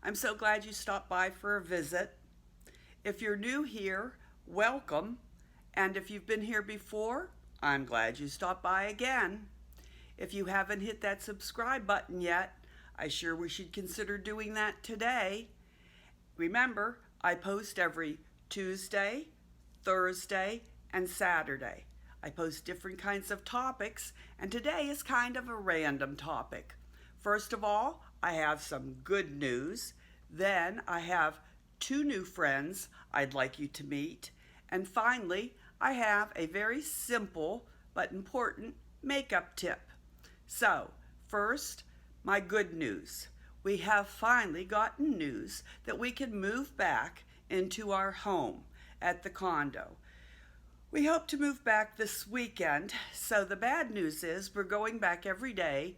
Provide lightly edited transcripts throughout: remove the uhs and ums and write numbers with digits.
I'm so glad you stopped by for a visit. If you're new here, welcome. And if you've been here before, I'm glad you stopped by again. If you haven't hit that subscribe button yet, I sure wish you'd consider doing that today. Remember, I post every Tuesday, Thursday, and Saturday. I post different kinds of topics, and today is kind of a random topic. First of all, I have some good news. Then I have 2 new friends I'd like you to meet. And finally, I have a very simple but important makeup tip. So, first, my good news. We have finally gotten news that we can move back into our home at the condo. We hope to move back this weekend, so the bad news is we're going back every day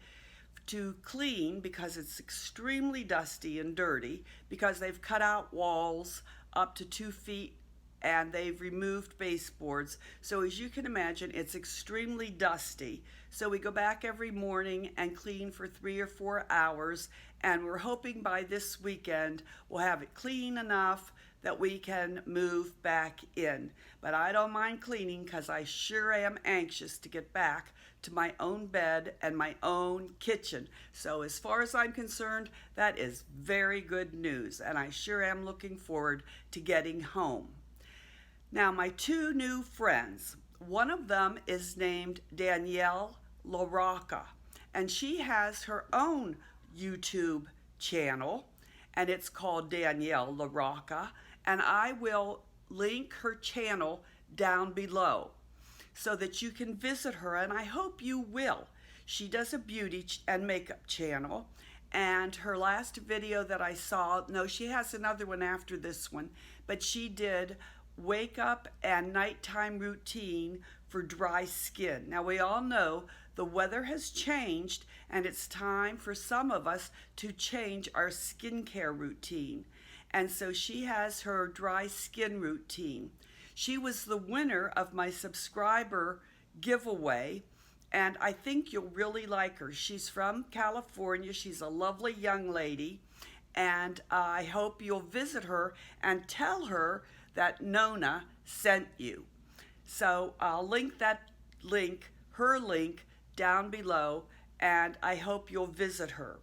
to clean because it's extremely dusty and dirty because they've cut out walls up to 2 feet and they've removed baseboards. So as you can imagine, it's extremely dusty. So we go back every morning and clean for 3 or 4 hours, and we're hoping by this weekend we'll have it clean enough that we can move back in. But I don't mind cleaning because I sure am anxious to get back to my own bed and my own kitchen. So as far as I'm concerned, that is very good news, and I sure am looking forward to getting home. Now, my 2 new friends, one of them is named Danielle LaRocca, and she has her own YouTube channel, and it's called Danielle LaRocca, and I will link her channel down below so that you can visit her, and I hope you will. She does a beauty and makeup channel, and her last video that I saw, no, she has another one after this one, but she did wake up and nighttime routine for dry skin. Now, we all know the weather has changed, and it's time for some of us to change our skincare routine. And so she has her dry skin routine. She was the winner of my subscriber giveaway, and I think you'll really like her. She's from California. She's a lovely young lady, and I hope you'll visit her and tell her that Nona sent you. So I'll link her link down below, and I hope you'll visit her.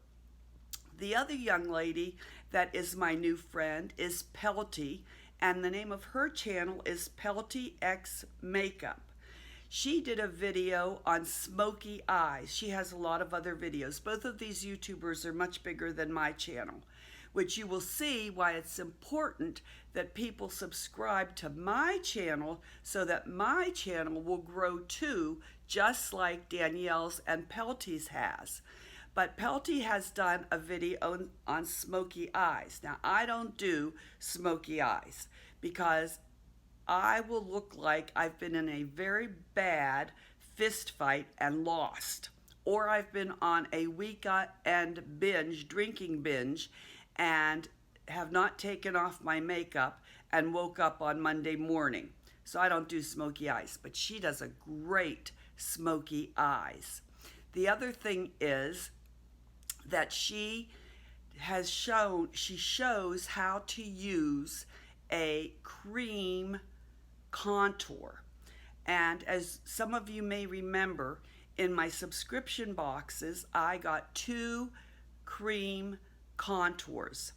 The other young lady that is my new friend is Peltee, and the name of her channel is Peltee X Makeup. She did a video on smoky eyes. She has a lot of other videos. Both of these YouTubers are much bigger than my channel, which you will see why it's important that people subscribe to my channel so that my channel will grow too, just like Danielle's and Peltee's has. But Peltee has done a video on smoky eyes. Now, I don't do smoky eyes because I will look like I've been in a very bad fist fight and lost. Or I've been on a weekend drinking binge, and have not taken off my makeup and woke up on Monday morning. So I don't do smoky eyes, but she does a great smoky eyes. The other thing is that she shows how to use a cream contour. And as some of you may remember, in my subscription boxes, I got 2 cream contours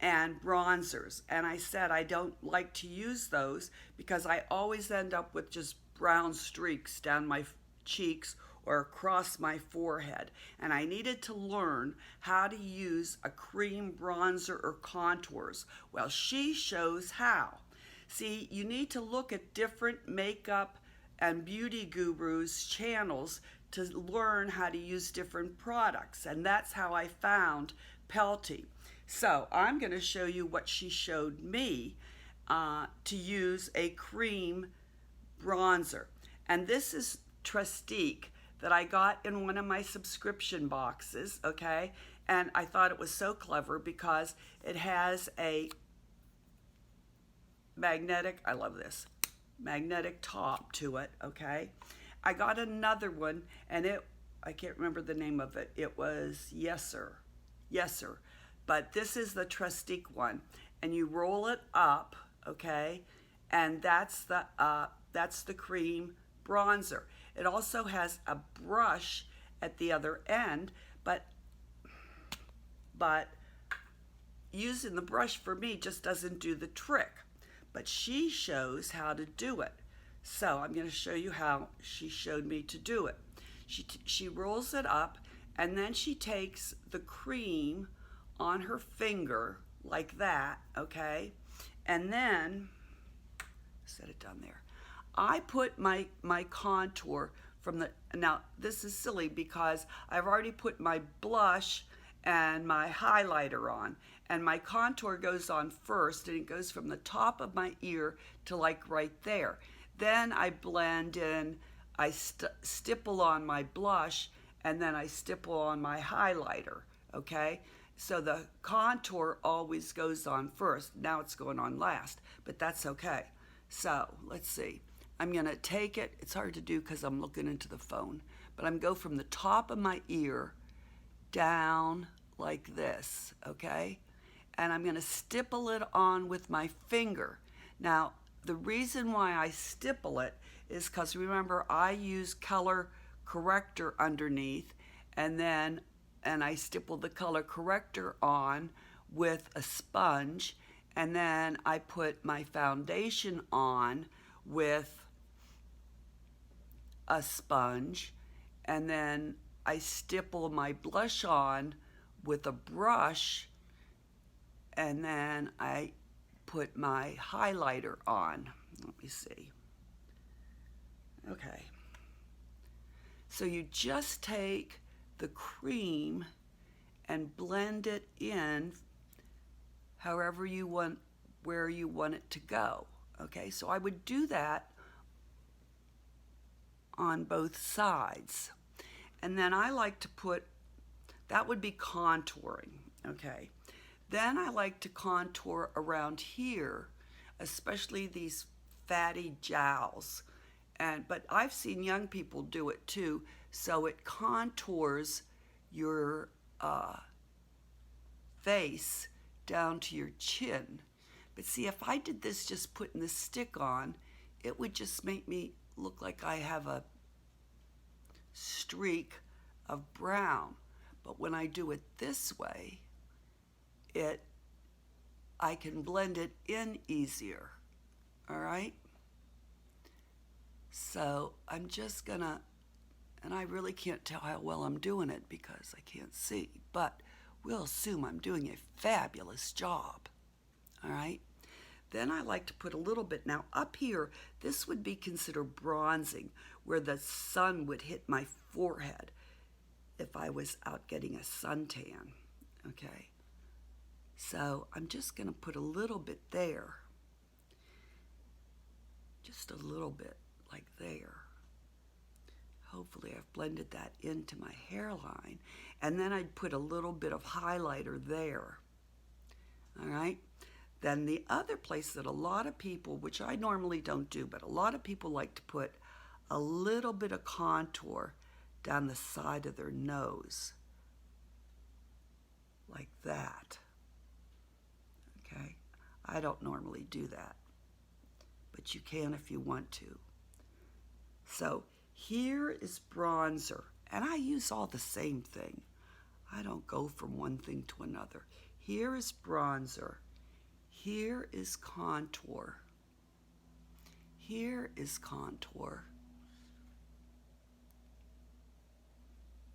and bronzers, and I said I don't like to use those because I always end up with just brown streaks down my cheeks or across my forehead, and I needed to learn how to use a cream bronzer or contours. Well, she shows how. See, you need to look at different makeup and beauty gurus' channels to learn how to use different products, and that's how I found Peltee. So I'm going to show you what she showed me to use a cream bronzer. And this is Trustique that I got in one of my subscription boxes, okay? And I thought it was so clever because it has a magnetic, I love this, magnetic top to it, okay? I got another one, and I can't remember the name of it. It was Yes Sir. but this is the Trustique one, and you roll it up, okay, and that's the cream bronzer. It also has a brush at the other end, but using the brush for me just doesn't do the trick. But she shows how to do it. So I'm going to show you how she showed me to do it. She rolls it up, and then she takes the cream on her finger like that, okay? And then, set it down there. I put my contour from the, now this is silly because I've already put my blush and my highlighter on, and my contour goes on first, and it goes from the top of my ear to like right there. Then I blend in, I stipple on my blush, and then I stipple on my highlighter, okay? So the contour always goes on first. Now it's going on last, but that's okay. So let's see. I'm gonna take it, it's hard to do because I'm looking into the phone, but I'm go from the top of my ear down like this, okay? And I'm gonna stipple it on with my finger. Now, the reason why I stipple it is because remember I use color corrector underneath, and I stipple the color corrector on with a sponge, and then I put my foundation on with a sponge, and then I stipple my blush on with a brush, and then I put my highlighter on. Let me see. Okay. So you just take the cream and blend it in however you want, where you want it to go. Okay, so I would do that on both sides. And then I like to put, that would be contouring, okay? Then I like to contour around here, especially these fatty jowls. But I've seen young people do it too, so it contours your face down to your chin. But see, if I did this just putting the stick on, it would just make me look like I have a streak of brown. But when I do it this way, I can blend it in easier, all right? So I'm just gonna, and I really can't tell how well I'm doing it because I can't see, but we'll assume I'm doing a fabulous job, all right? Then I like to put a little bit, now up here, this would be considered bronzing, where the sun would hit my forehead if I was out getting a suntan, okay? So I'm just gonna put a little bit there, just a little bit like there. Hopefully I've blended that into my hairline, and then I'd put a little bit of highlighter there, all right? Then the other place that a lot of people, which I normally don't do, but a lot of people like to put a little bit of contour down the side of their nose, like that, okay? I don't normally do that, but you can if you want to. So here is bronzer, and I use all the same thing. I don't go from one thing to another. Here is bronzer. Here is contour. Here is contour.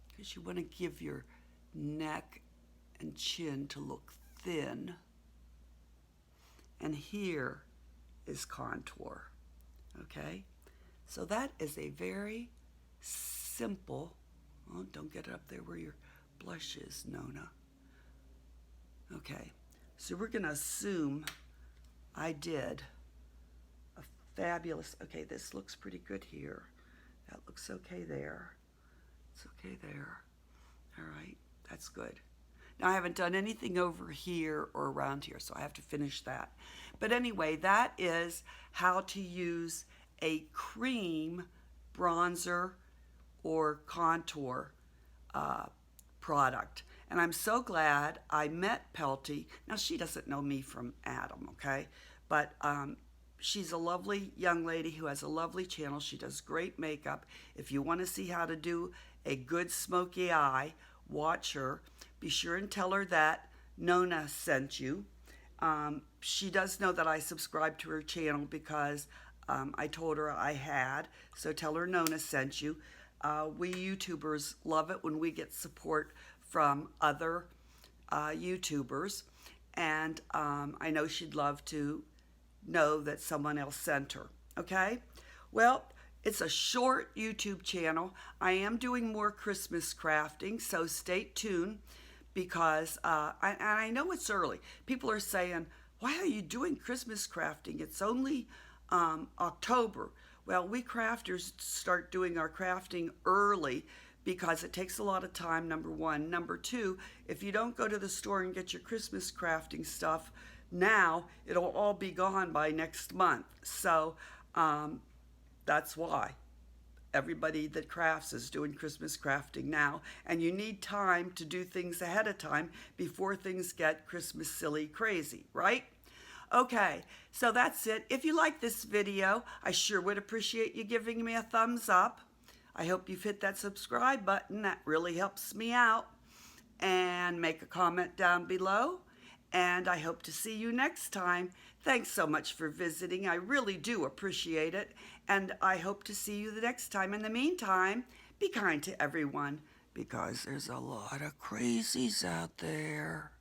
Because you want to give your neck and chin to look thin. And here is contour, okay? So that is a very simple, oh, don't get it up there where your blush is, Nona. Okay, so we're gonna assume I did a fabulous, okay, this looks pretty good here. That looks okay there. It's okay there. All right, that's good. Now I haven't done anything over here or around here, so I have to finish that. But anyway, that is how to use a cream bronzer or contour product. And I'm so glad I met Peltee. Now, she doesn't know me from Adam, okay? But she's a lovely young lady who has a lovely channel. She does great makeup. If you want to see how to do a good smoky eye, watch her. Be sure and tell her that Nona sent you. She does know that I subscribe to her channel because I told her I had. So tell her Nona sent you. We YouTubers love it when we get support from other YouTubers. And I know she'd love to know that someone else sent her. Okay? Well, it's a short YouTube channel. I am doing more Christmas crafting, so stay tuned because I know it's early. People are saying, why are you doing Christmas crafting? It's only October. Well, we crafters start doing our crafting early because it takes a lot of time, number one. Number two, if you don't go to the store and get your Christmas crafting stuff now, it'll all be gone by next month. So that's why everybody that crafts is doing Christmas crafting now, and you need time to do things ahead of time before things get Christmas silly crazy, right? Okay, so that's it. If you like this video, I sure would appreciate you giving me a thumbs up. I hope you've hit that subscribe button. That really helps me out. And make a comment down below. And I hope to see you next time. Thanks so much for visiting. I really do appreciate it. And I hope to see you the next time. In the meantime, be kind to everyone because there's a lot of crazies out there.